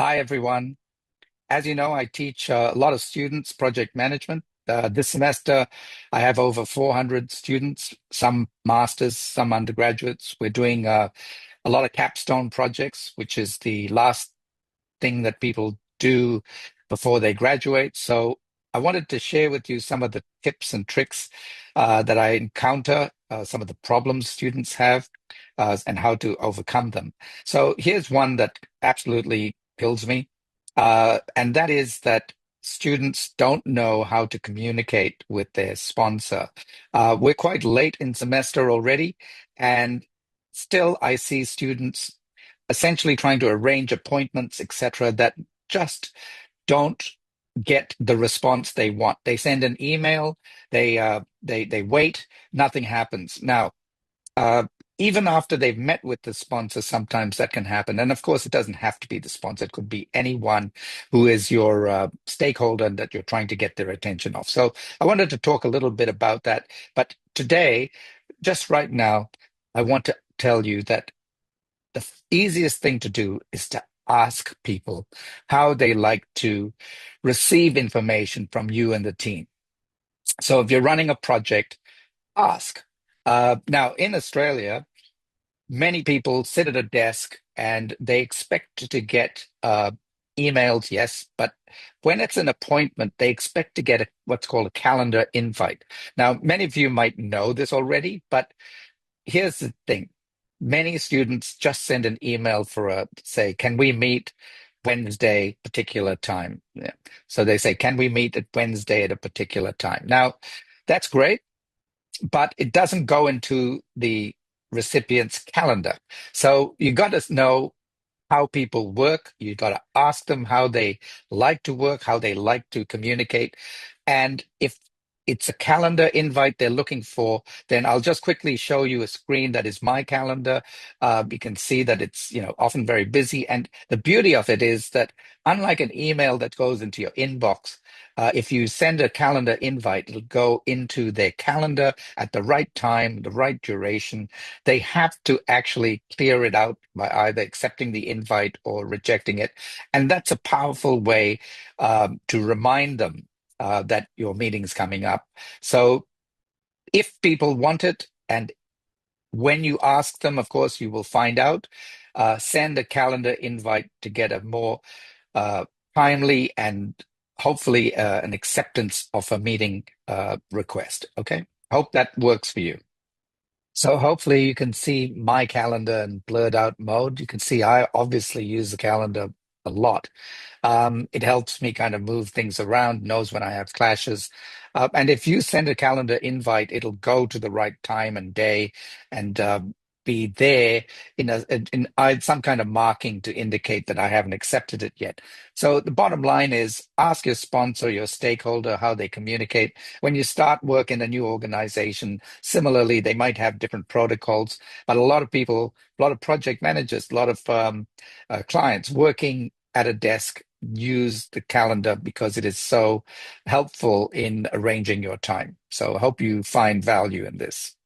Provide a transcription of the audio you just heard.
Hi, everyone. As you know, I teach a lot of students project management. This semester, I have over 400 students, some masters, some undergraduates. We're doing a lot of capstone projects, which is the last thing that people do before they graduate. So I wanted to share with you some of the tips and tricks that I encounter, some of the problems students have, and how to overcome them. So here's one that absolutely kills me, and that is that students don't know how to communicate with their sponsor. We're quite late in semester already, and still I see students essentially trying to arrange appointments, etc., that just don't get the response they want. They send an email, they wait, nothing happens. Now, uh, even after they've met with the sponsor, sometimes that can happen. And of course, it doesn't have to be the sponsor. It could be anyone who is your stakeholder that you're trying to get their attention off. So I wanted to talk a little bit about that. But today, just right now, I want to tell you that the easiest thing to do is to ask people how they like to receive information from you and the team. So if you're running a project, ask. Now, in Australia, many people sit at a desk and they expect to get emails, yes, but when it's an appointment, they expect to get what's called a calendar invite. Now, many of you might know this already, but here's the thing. Many students just send an email for say, can we meet Wednesday, particular time? Yeah. So they say, can we meet at Wednesday at a particular time? Now, that's great, but it doesn't go into the recipient's calendar. So you got to know how people work. You got to ask them how they like to work, how they like to communicate. And if it's a calendar invite they're looking for, then I'll just quickly show you a screen that is my calendar. You can see that it's, often very busy. And the beauty of it is that unlike an email that goes into your inbox, if you send a calendar invite, it'll go into their calendar at the right time, the right duration. They have to actually clear it out by either accepting the invite or rejecting it. And that's a powerful way to remind them that your meeting's coming up. So if people want it, and when you ask them, of course, you will find out, send a calendar invite to get a more timely and hopefully an acceptance of a meeting request. Okay. Hope that works for you. So hopefully you can see my calendar in blurred out mode. You can see I obviously use the calendar a lot. It helps me kind of move things around, knows when I have clashes. And if you send a calendar invite, it'll go to the right time and day and be there in some kind of marking to indicate that I haven't accepted it yet. So the bottom line is ask your sponsor, your stakeholder, how they communicate. When you start work in a new organization, similarly, they might have different protocols, but a lot of people, a lot of project managers, a lot of clients working at a desk use the calendar because it is so helpful in arranging your time. So I hope you find value in this.